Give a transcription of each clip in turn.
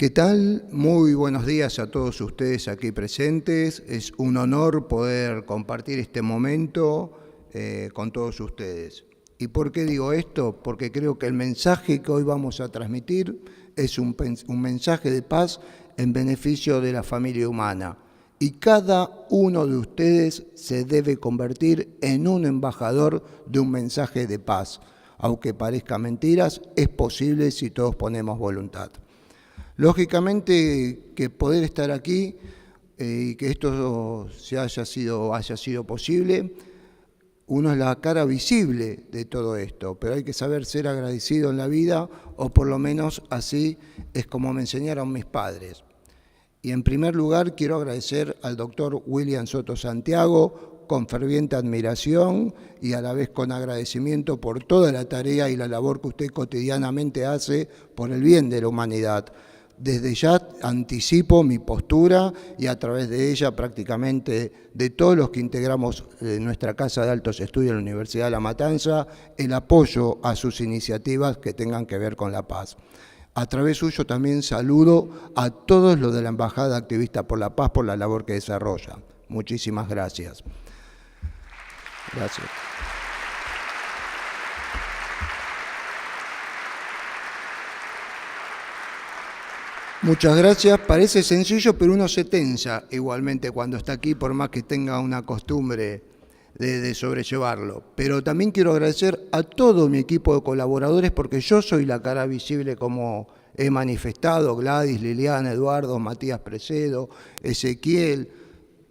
¿Qué tal? Muy buenos días a todos ustedes aquí presentes. Es un honor poder compartir este momento con todos ustedes. ¿Y por qué digo esto? Porque creo que el mensaje que hoy vamos a transmitir es un mensaje de paz en beneficio de la familia humana. Y cada uno de ustedes se debe convertir en un embajador de un mensaje de paz. Aunque parezca mentiras, es posible si todos ponemos voluntad. Lógicamente que poder estar aquí y que esto haya sido posible, uno es la cara visible de todo esto, pero hay que saber ser agradecido en la vida, o por lo menos así es como me enseñaron mis padres. Y en primer lugar quiero agradecer al doctor William Soto Santiago con ferviente admiración y a la vez con agradecimiento por toda la tarea y la labor que usted cotidianamente hace por el bien de la humanidad. Desde ya anticipo mi postura y a través de ella prácticamente de todos los que integramos nuestra Casa de Altos Estudios de la Universidad de La Matanza, el apoyo a sus iniciativas que tengan que ver con la paz. A través suyo también saludo a todos los de la Embajada Activista por la Paz por la labor que desarrollan. Muchísimas gracias. Gracias. Muchas gracias. Parece sencillo, pero uno se tensa igualmente cuando está aquí, por más que tenga una costumbre de sobrellevarlo. Pero también quiero agradecer a todo mi equipo de colaboradores, porque yo soy la cara visible, como he manifestado: Gladys, Liliana, Eduardo, Matías Precedo, Ezequiel,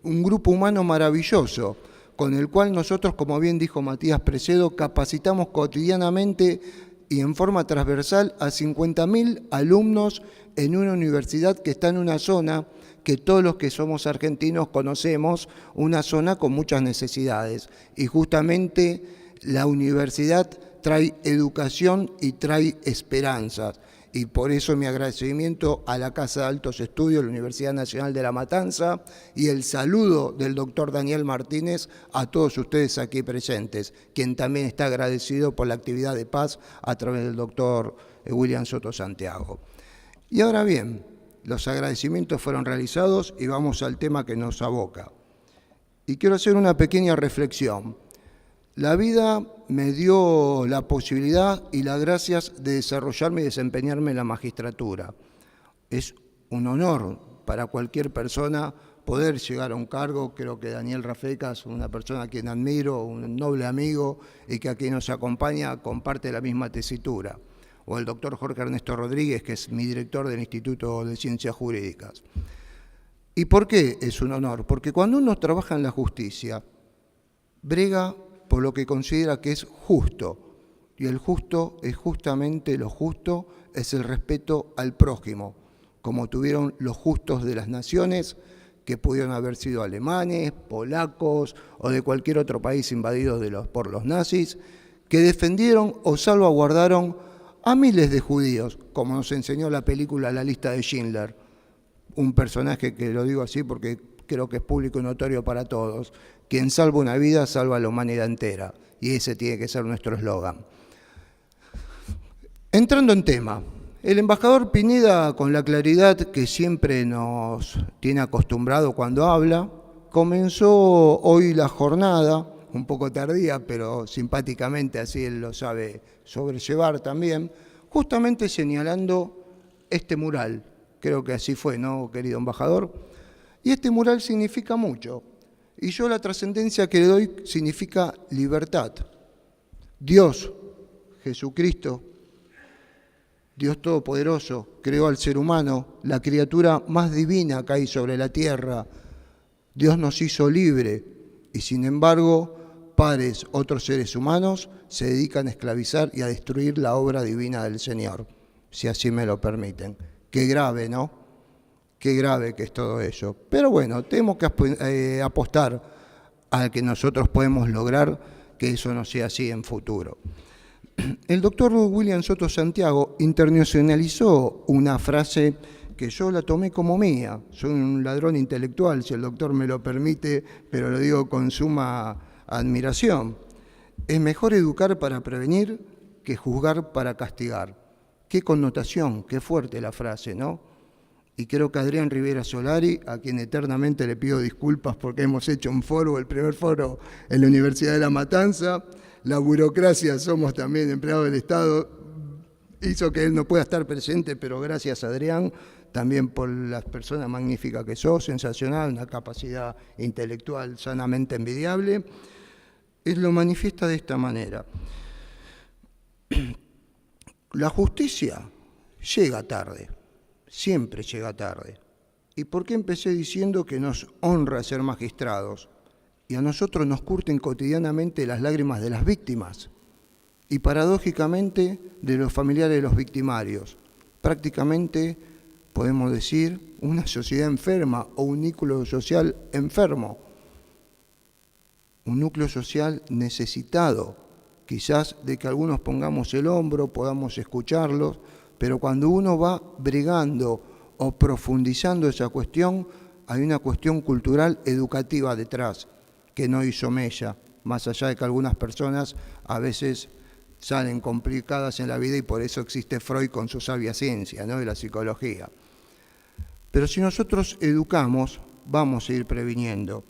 un grupo humano maravilloso, con el cual nosotros, como bien dijo Matías Precedo, capacitamos cotidianamente y en forma transversal a 50.000 alumnos en una universidad que está en una zona que todos los que somos argentinos conocemos, una zona con muchas necesidades. Y justamente la universidad trae educación y trae esperanzas. Y por eso mi agradecimiento a la Casa de Altos Estudios, la Universidad Nacional de La Matanza, y el saludo del doctor Daniel Martínez a todos ustedes aquí presentes, quien también está agradecido por la actividad de paz a través del doctor William Soto Santiago. Y ahora bien, los agradecimientos fueron realizados y vamos al tema que nos aboca. Y quiero hacer una pequeña reflexión. La vida me dio la posibilidad y las gracias de desarrollarme y desempeñarme en la magistratura. Es un honor para cualquier persona poder llegar a un cargo. Creo que Daniel Rafeca es una persona a quien admiro, un noble amigo y que aquí nos acompaña, comparte la misma tesitura. O el doctor Jorge Ernesto Rodríguez, que es mi director del Instituto de Ciencias Jurídicas. ¿Y por qué es un honor? Porque cuando uno trabaja en la justicia, brega por lo que considera que es justo, y el justo es justamente lo justo, es el respeto al prójimo, como tuvieron los justos de las naciones, que pudieron haber sido alemanes, polacos o de cualquier otro país invadido por los nazis, que defendieron o salvaguardaron a miles de judíos, como nos enseñó la película La lista de Schindler, un personaje que lo digo así porque creo que es público y notorio para todos: quien salva una vida, salva a la humanidad entera. Y ese tiene que ser nuestro eslogan. Entrando en tema, el embajador Pineda, con la claridad que siempre nos tiene acostumbrado cuando habla, comenzó hoy la jornada, un poco tardía, pero simpáticamente, así él lo sabe sobrellevar también, justamente señalando este mural. Creo que así fue, ¿no, querido embajador? Y este mural significa mucho. Y yo la trascendencia que le doy significa libertad. Dios, Jesucristo, Dios Todopoderoso, creó al ser humano, la criatura más divina que hay sobre la tierra. Dios nos hizo libre y sin embargo, pares, otros seres humanos, se dedican a esclavizar y a destruir la obra divina del Señor, si así me lo permiten. Qué grave, ¿no? Qué grave que es todo ello. Pero bueno, tenemos que apostar a que nosotros podemos lograr que eso no sea así en futuro. El doctor William Soto Santiago internacionalizó una frase que yo la tomé como mía. Soy un ladrón intelectual, si el doctor me lo permite, pero lo digo con suma admiración. Es mejor educar para prevenir que juzgar para castigar. Qué connotación, qué fuerte la frase, ¿no? y creo que Adrián Rivera Solari, a quien eternamente le pido disculpas porque hemos hecho un foro, el primer foro en la Universidad de La Matanza, la burocracia, somos también empleados del Estado, hizo que él no pueda estar presente, pero gracias Adrián, también por las personas magníficas que sos, sensacional, una capacidad intelectual sanamente envidiable, él lo manifiesta de esta manera. La justicia llega tarde. Siempre llega tarde. ¿Y por qué empecé diciendo que nos honra ser magistrados? Y a nosotros nos curten cotidianamente las lágrimas de las víctimas y paradójicamente de los familiares de los victimarios. Prácticamente podemos decir una sociedad enferma o un núcleo social enfermo. Un núcleo social necesitado, quizás de que algunos pongamos el hombro, podamos escucharlos, pero cuando uno va bregando o profundizando esa cuestión, hay una cuestión cultural educativa detrás, que no hizo mella, más allá de que algunas personas a veces salen complicadas en la vida y por eso existe Freud con su sabia ciencia, ¿no?, de la psicología. Pero si nosotros educamos, vamos a ir previniendo.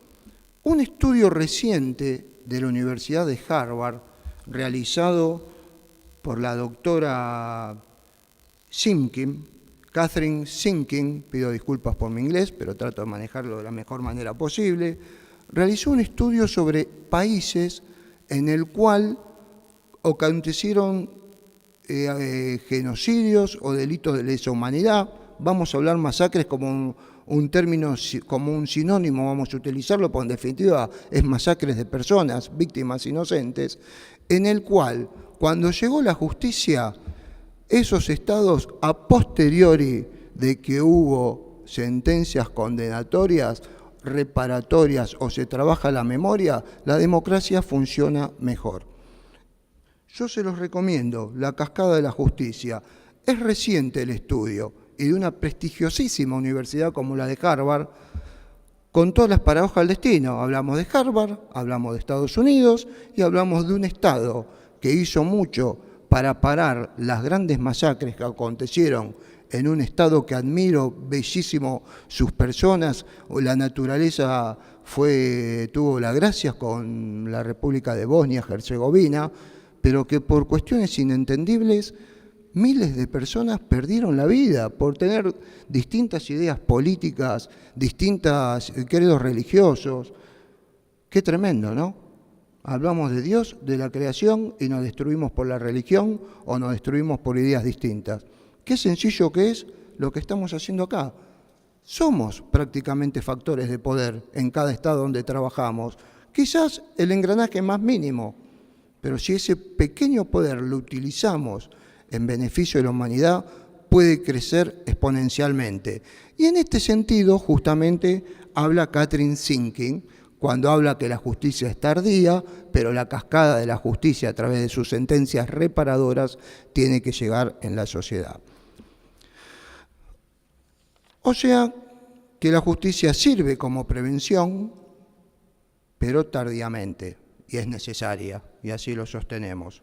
Un estudio reciente de la Universidad de Harvard, realizado por la doctora Simkin, Catherine Simkin, pido disculpas por mi inglés, pero trato de manejarlo de la mejor manera posible, realizó un estudio sobre países en el cual acontecieron genocidios o delitos de lesa humanidad. Vamos a hablar masacres como un término, como un sinónimo, vamos a utilizarlo, porque en definitiva es masacres de personas, víctimas inocentes, en el cual, cuando llegó la justicia, esos estados a posteriori de que hubo sentencias condenatorias, reparatorias o se trabaja la memoria, la democracia funciona mejor. Yo se los recomiendo, La Cascada de la Justicia. Es reciente el estudio y de una prestigiosísima universidad como la de Harvard, con todas las paradojas del destino. Hablamos de Harvard, hablamos de Estados Unidos y hablamos de un Estado que hizo mucho para parar las grandes masacres que acontecieron en un Estado que admiro, bellísimo sus personas, la naturaleza tuvo las gracias con la República de Bosnia-Herzegovina, pero que por cuestiones inentendibles miles de personas perdieron la vida por tener distintas ideas políticas, distintos credos religiosos. Qué tremendo, ¿no? Hablamos de Dios, de la creación, y nos destruimos por la religión o nos destruimos por ideas distintas. Qué sencillo que es lo que estamos haciendo acá. Somos prácticamente factores de poder en cada estado donde trabajamos. Quizás el engranaje más mínimo, pero si ese pequeño poder lo utilizamos en beneficio de la humanidad, puede crecer exponencialmente. Y en este sentido, justamente, habla Catherine Simkin, cuando habla que la justicia es tardía, pero la cascada de la justicia a través de sus sentencias reparadoras tiene que llegar en la sociedad. O sea, que la justicia sirve como prevención, pero tardíamente, y es necesaria, y así lo sostenemos.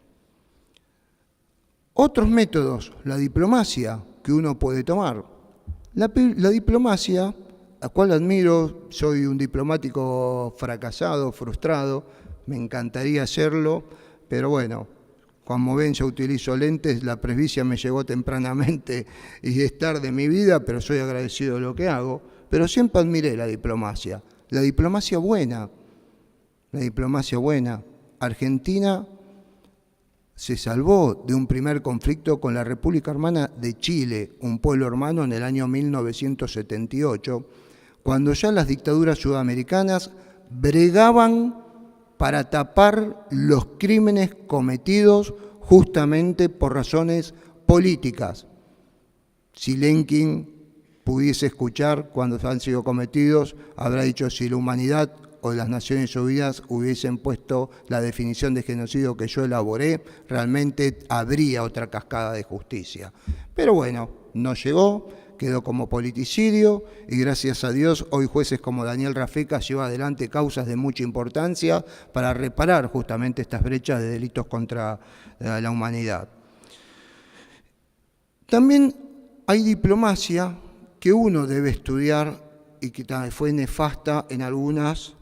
Otros métodos, la diplomacia que uno puede tomar. La diplomacia, la cual admiro, soy un diplomático fracasado, frustrado, me encantaría hacerlo, pero bueno, como ven yo utilizo lentes, la presbicia me llegó tempranamente y es tarde en mi vida, pero soy agradecido de lo que hago, pero siempre admiré la diplomacia buena, la diplomacia buena. Argentina se salvó de un primer conflicto con la República Hermana de Chile, un pueblo hermano, en el año 1978, cuando ya las dictaduras sudamericanas bregaban para tapar los crímenes cometidos justamente por razones políticas. Si Lenkin pudiese escuchar cuando han sido cometidos, habrá dicho: si la humanidad o las Naciones Unidas hubiesen puesto la definición de genocidio que yo elaboré, realmente habría otra cascada de justicia. Pero bueno, no llegó, quedó como politicidio y gracias a Dios hoy jueces como Daniel Rafecas llevan adelante causas de mucha importancia para reparar justamente estas brechas de delitos contra la humanidad. También hay diplomacia que uno debe estudiar y que fue nefasta en algunos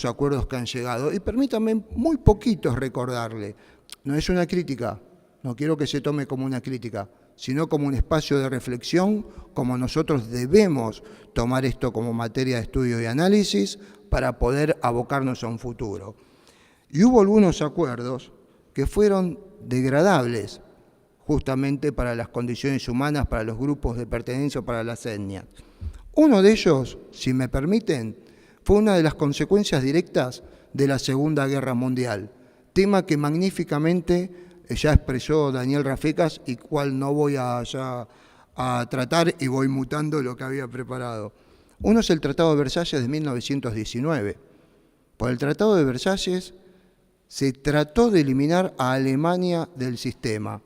acuerdos que han llegado. Y permítanme muy poquitos recordarle. No es una crítica, no quiero que se tome como una crítica, sino como un espacio de reflexión, como nosotros debemos tomar esto como materia de estudio y análisis para poder abocarnos a un futuro. Y hubo algunos acuerdos que fueron degradables justamente para las condiciones humanas, para los grupos de pertenencia, para las etnias. Uno de ellos, si me permiten, fue una de las consecuencias directas de la Segunda Guerra Mundial, tema que magníficamente ya expresó Daniel Rafecas y cual no voy a tratar y voy mutando lo que había preparado. Uno es el Tratado de Versalles de 1919. Por el Tratado de Versalles se trató de eliminar a Alemania del sistema.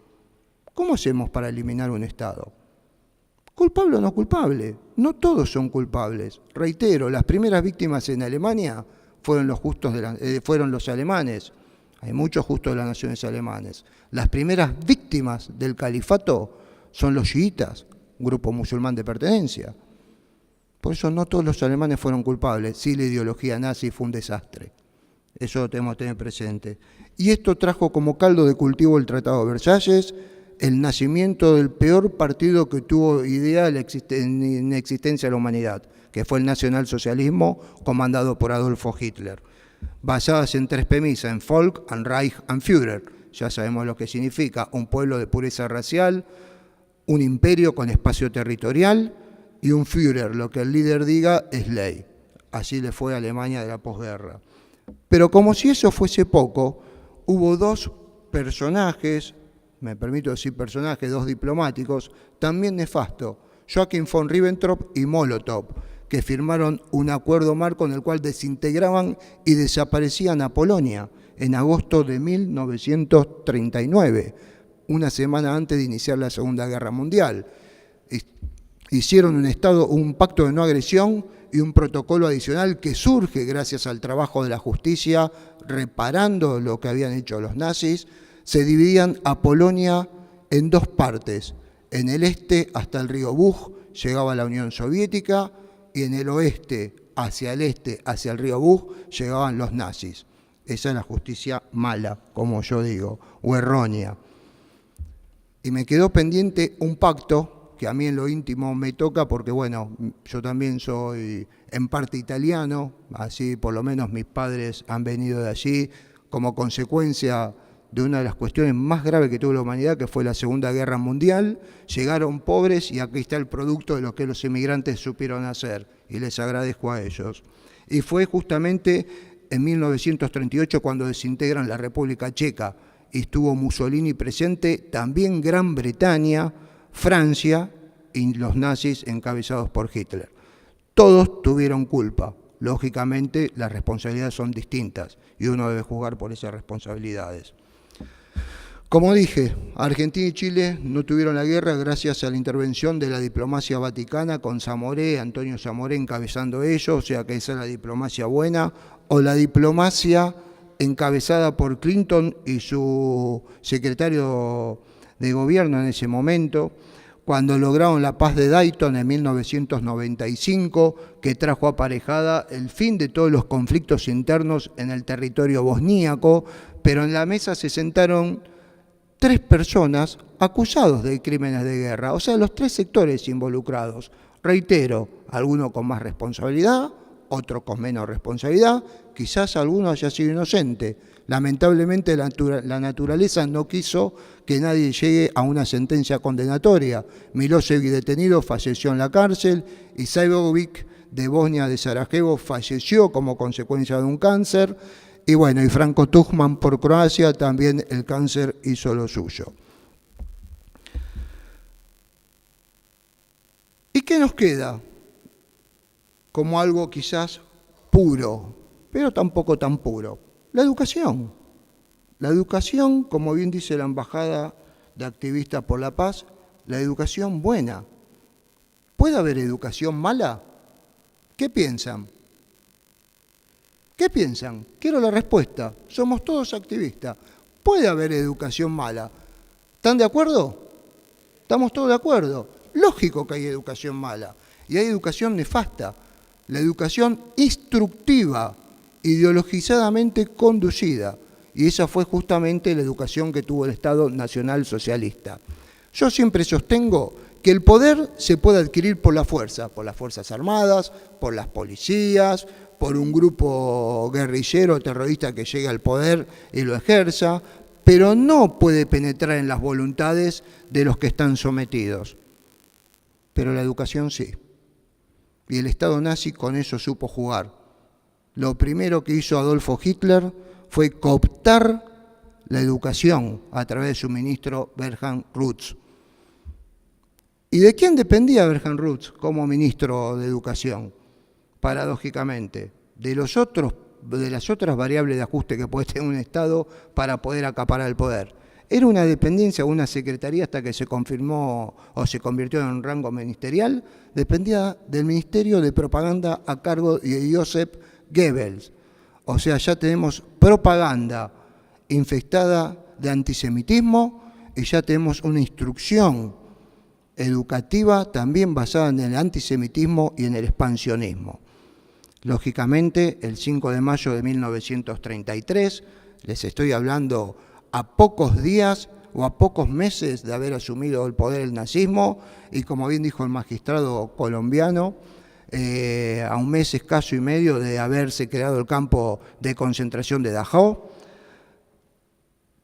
¿Cómo hacemos para eliminar un Estado? ¿Culpable o no culpable? No todos son culpables. Reitero, las primeras víctimas en Alemania fueron los alemanes. Hay muchos justos de las naciones alemanes. Las primeras víctimas del califato son los chiitas, un grupo musulmán de pertenencia. Por eso no todos los alemanes fueron culpables. Sí, la ideología nazi fue un desastre. Eso lo tenemos que tener presente. Y esto trajo como caldo de cultivo el Tratado de Versalles, el nacimiento del peor partido que tuvo idea en existencia de la humanidad, que fue el nacionalsocialismo comandado por Adolfo Hitler, basadas en tres premisas, en Volk, en Reich, en Führer. Ya sabemos lo que significa: un pueblo de pureza racial, un imperio con espacio territorial y un Führer, lo que el líder diga es ley. Así le fue a Alemania de la posguerra. Pero como si eso fuese poco, hubo dos personajes, me permito decir personajes, dos diplomáticos, también nefastos, Joachim von Ribbentrop y Molotov, que firmaron un acuerdo marco en el cual desintegraban y desaparecían a Polonia en agosto de 1939, una semana antes de iniciar la Segunda Guerra Mundial. Hicieron un pacto de no agresión y un protocolo adicional que surge gracias al trabajo de la justicia, reparando lo que habían hecho los nazis. Se dividían a Polonia en dos partes. En el este, hasta el río Bug, llegaba la Unión Soviética, y en el oeste, hacia el este, hacia el río Bug, llegaban los nazis. Esa es la justicia mala, como yo digo, o errónea. Y me quedó pendiente un pacto que a mí en lo íntimo me toca porque, bueno, yo también soy en parte italiano, así por lo menos mis padres han venido de allí como consecuencia de una de las cuestiones más graves que tuvo la humanidad, que fue la Segunda Guerra Mundial. Llegaron pobres y aquí está el producto de lo que los inmigrantes supieron hacer, y les agradezco a ellos. Y fue justamente en 1938 cuando desintegran la República Checa, y estuvo Mussolini presente, también Gran Bretaña, Francia y los nazis encabezados por Hitler. Todos tuvieron culpa. Lógicamente, las responsabilidades son distintas y uno debe juzgar por esas responsabilidades. Como dije, Argentina y Chile no tuvieron la guerra gracias a la intervención de la diplomacia vaticana con Zamoré, Antonio Zamoré encabezando ello, o sea que esa es la diplomacia buena, o la diplomacia encabezada por Clinton y su secretario de gobierno en ese momento, cuando lograron la paz de Dayton en 1995, que trajo aparejada el fin de todos los conflictos internos en el territorio bosníaco, pero en la mesa se sentaron 3 personas acusados de crímenes de guerra, o sea, los 3 sectores involucrados. Reitero, alguno con más responsabilidad, otro con menos responsabilidad, quizás alguno haya sido inocente. Lamentablemente la naturaleza no quiso que nadie llegue a una sentencia condenatoria. Milosevic, detenido, falleció en la cárcel, y Saibovic de Bosnia de Sarajevo falleció como consecuencia de un cáncer, y bueno, y Franco Tuđman por Croacia, también el cáncer hizo lo suyo. ¿Y qué nos queda? Como algo quizás puro, pero tampoco tan puro. La educación. La educación, como bien dice la Embajada de Activistas por la Paz, la educación buena. ¿Puede haber educación mala? ¿Qué piensan? ¿Qué piensan? Quiero la respuesta. Somos todos activistas. ¿Puede haber educación mala? ¿Están de acuerdo? ¿Estamos todos de acuerdo? Lógico que hay educación mala y hay educación nefasta. La educación instructiva, ideologizadamente conducida. Y esa fue justamente la educación que tuvo el Estado Nacional Socialista. Yo siempre sostengo que el poder se puede adquirir por la fuerza, por las Fuerzas Armadas, por las policías, por un grupo guerrillero terrorista que llegue al poder y lo ejerza, pero no puede penetrar en las voluntades de los que están sometidos. Pero la educación sí. Y el Estado nazi con eso supo jugar. Lo primero que hizo Adolfo Hitler fue cooptar la educación a través de su ministro Bernhard Rutz. ¿Y de quién dependía Bernhard Rutz como ministro de Educación? Paradójicamente, de las otras variables de ajuste que puede tener un Estado para poder acaparar el poder. Era una dependencia, una secretaría hasta que se confirmó o se convirtió en un rango ministerial, dependía del Ministerio de Propaganda a cargo de Joseph Goebbels. O sea, ya tenemos propaganda infectada de antisemitismo y ya tenemos una instrucción educativa también basada en el antisemitismo y en el expansionismo. Lógicamente, el 5 de mayo de 1933, les estoy hablando a pocos días o a pocos meses de haber asumido el poder el nazismo, y como bien dijo el magistrado colombiano, a un mes escaso y medio de haberse creado el campo de concentración de Dachau,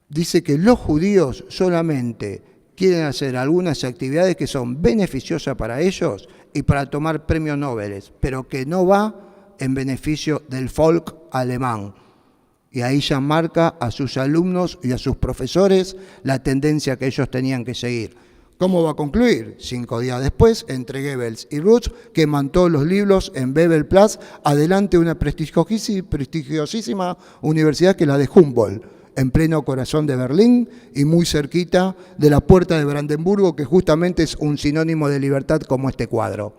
dice que los judíos solamente quieren hacer algunas actividades que son beneficiosas para ellos y para tomar premios Nobel, pero que no va en beneficio del folk alemán. Y ahí ya marca a sus alumnos y a sus profesores la tendencia que ellos tenían que seguir. ¿Cómo va a concluir? 5 días después, entre Goebbels y Rutz, queman todos los libros en Bebelplatz, adelante de una prestigiosísima universidad que es la de Humboldt, en pleno corazón de Berlín y muy cerquita de la puerta de Brandenburgo, que justamente es un sinónimo de libertad como este cuadro.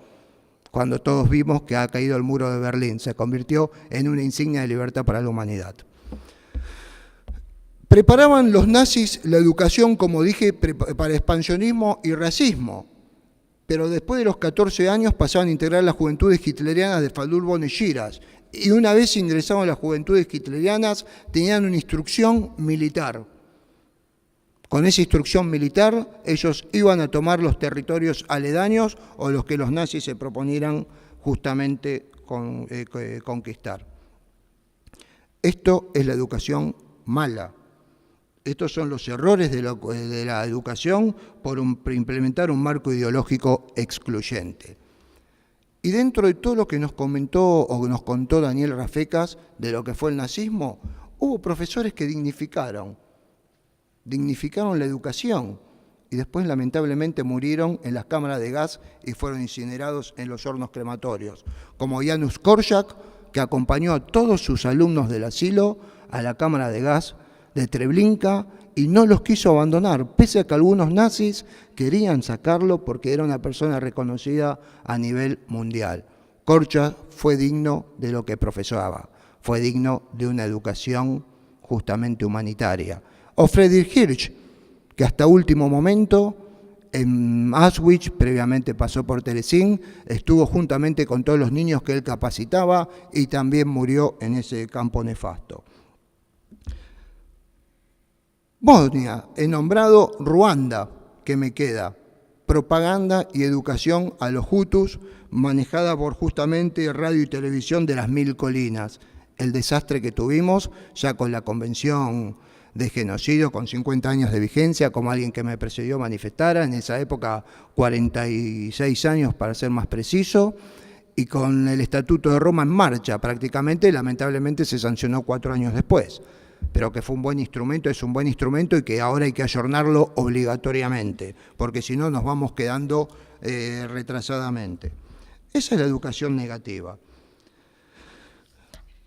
Cuando todos vimos que ha caído el muro de Berlín, se convirtió en una insignia de libertad para la humanidad. Preparaban los nazis la educación, como dije, para expansionismo y racismo, pero después de los 14 años pasaban a integrar las juventudes hitlerianas de Falun Gong y Shiraz, y una vez ingresaban las juventudes hitlerianas tenían una instrucción militar. Con esa instrucción militar ellos iban a tomar los territorios aledaños o los que los nazis se proponieran justamente conquistar. Esto es la educación mala. Estos son los errores de la educación por implementar un marco ideológico excluyente. Y dentro de todo lo que nos comentó o nos contó Daniel Rafecas de lo que fue el nazismo, hubo profesores que dignificaron la educación y después lamentablemente murieron en las cámaras de gas y fueron incinerados en los hornos crematorios, como Janusz Korczak, que acompañó a todos sus alumnos del asilo a la cámara de gas de Treblinka y no los quiso abandonar, pese a que algunos nazis querían sacarlo porque era una persona reconocida a nivel mundial. Korczak fue digno de lo que profesaba, fue digno de una educación justamente humanitaria. O Friedrich Hirsch, que hasta último momento en Auschwitz, previamente pasó por Terezín, estuvo juntamente con todos los niños que él capacitaba y también murió en ese campo nefasto. Bosnia, he nombrado Ruanda, que me queda, propaganda y educación a los hutus, manejada por justamente radio y televisión de las 1000 colinas. El desastre que tuvimos ya con la Convención de Genocidio, con 50 años de vigencia, como alguien que me precedió manifestara, en esa época 46 años para ser más preciso, y con el Estatuto de Roma en marcha prácticamente, lamentablemente se sancionó 4 años después, pero que fue un buen instrumento, es un buen instrumento y que ahora hay que ayornarlo obligatoriamente, porque si no nos vamos quedando retrasadamente. Esa es la educación negativa.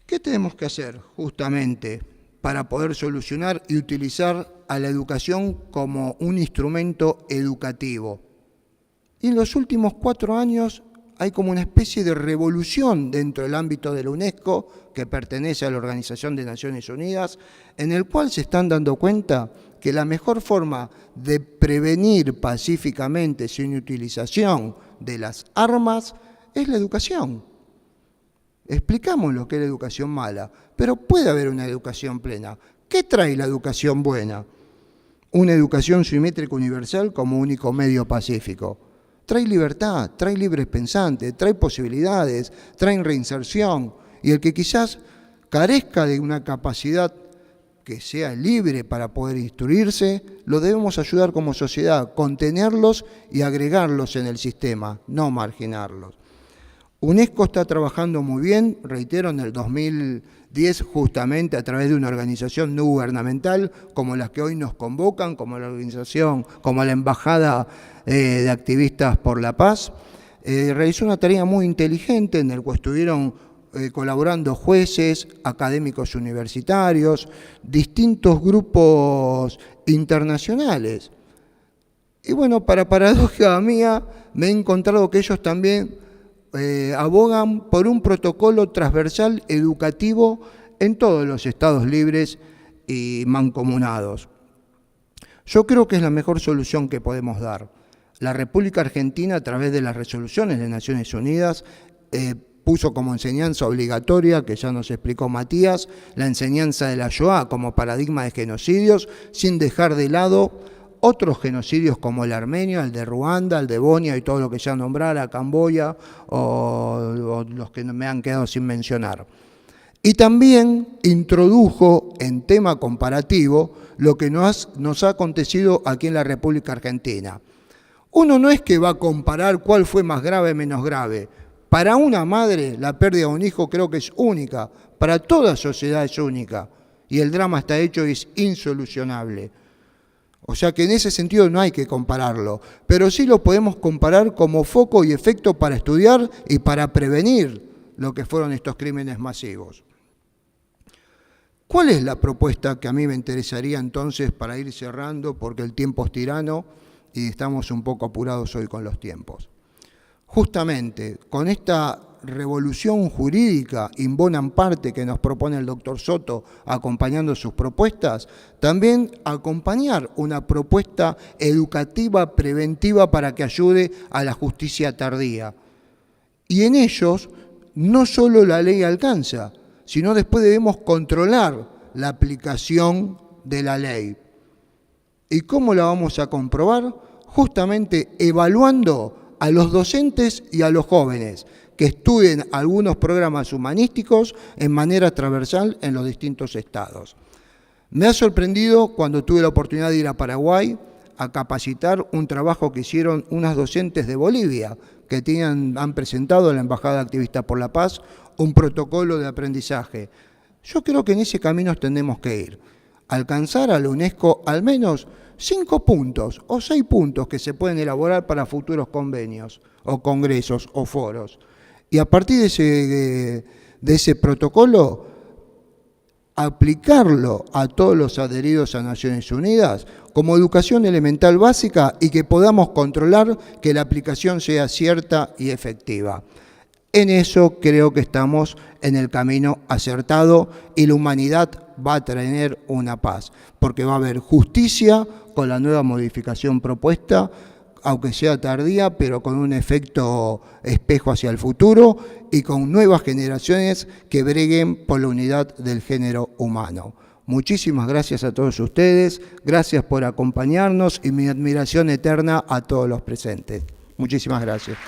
¿Qué tenemos que hacer justamente para poder solucionar y utilizar a la educación como un instrumento educativo? Y en los últimos 4 años hay como una especie de revolución dentro del ámbito de la UNESCO, que pertenece a la Organización de Naciones Unidas, en el cual se están dando cuenta que la mejor forma de prevenir pacíficamente sin utilización de las armas es la educación. Explicamos lo que es la educación mala, pero puede haber una educación plena. ¿Qué trae la educación buena? Una educación simétrica universal como único medio pacífico. Trae libertad, trae libres pensantes, trae posibilidades, trae reinserción. Y el que quizás carezca de una capacidad que sea libre para poder instruirse, lo debemos ayudar como sociedad, contenerlos y agregarlos en el sistema, no marginarlos. UNESCO está trabajando muy bien, reitero, en el 2010 justamente a través de una organización no gubernamental como las que hoy nos convocan, como la organización, como la Embajada de Activistas por la Paz. Realizó una tarea muy inteligente en la cual estuvieron colaborando jueces, académicos universitarios, distintos grupos internacionales. Y bueno, para paradoja mía, me he encontrado que ellos también abogan por un protocolo transversal educativo en todos los estados libres y mancomunados. Yo creo que es la mejor solución que podemos dar. La República Argentina, a través de las resoluciones de Naciones Unidas, puso como enseñanza obligatoria, que ya nos explicó Matías, la enseñanza de la Shoah como paradigma de genocidios, sin dejar de lado otros genocidios como el armenio, el de Ruanda, el de Bonia y todo lo que ya nombrara, Camboya o los que me han quedado sin mencionar. Y también introdujo en tema comparativo lo que nos ha acontecido aquí en la República Argentina. Uno no es que va a comparar cuál fue más grave o menos grave. Para una madre la pérdida de un hijo creo que es única, para toda sociedad es única y el drama está hecho y es insolucionable. O sea que en ese sentido no hay que compararlo, pero sí lo podemos comparar como foco y efecto para estudiar y para prevenir lo que fueron estos crímenes masivos. ¿Cuál es la propuesta que a mí me interesaría entonces para ir cerrando, porque el tiempo es tirano y estamos un poco apurados hoy con los tiempos? Justamente con esta revolución jurídica in bonam parte que nos propone el doctor Soto acompañando sus propuestas, también acompañar una propuesta educativa preventiva para que ayude a la justicia tardía. Y en ellos no solo la ley alcanza, sino después debemos controlar la aplicación de la ley. ¿Y cómo la vamos a comprobar? Justamente evaluando a los docentes y a los jóvenes que estudien algunos programas humanísticos en manera transversal en los distintos estados. Me ha sorprendido cuando tuve la oportunidad de ir a Paraguay a capacitar un trabajo que hicieron unas docentes de Bolivia que han presentado a la Embajada Activista por la Paz un protocolo de aprendizaje. Yo creo que en ese camino tenemos que ir. Alcanzar a la UNESCO al menos 5 puntos o 6 puntos que se pueden elaborar para futuros convenios o congresos o foros. Y a partir de ese protocolo, aplicarlo a todos los adheridos a Naciones Unidas como educación elemental básica y que podamos controlar que la aplicación sea cierta y efectiva. En eso creo que estamos en el camino acertado y la humanidad va a tener una paz, porque va a haber justicia con la nueva modificación propuesta, aunque sea tardía, pero con un efecto espejo hacia el futuro y con nuevas generaciones que breguen por la unidad del género humano. Muchísimas gracias a todos ustedes, gracias por acompañarnos y mi admiración eterna a todos los presentes. Muchísimas gracias.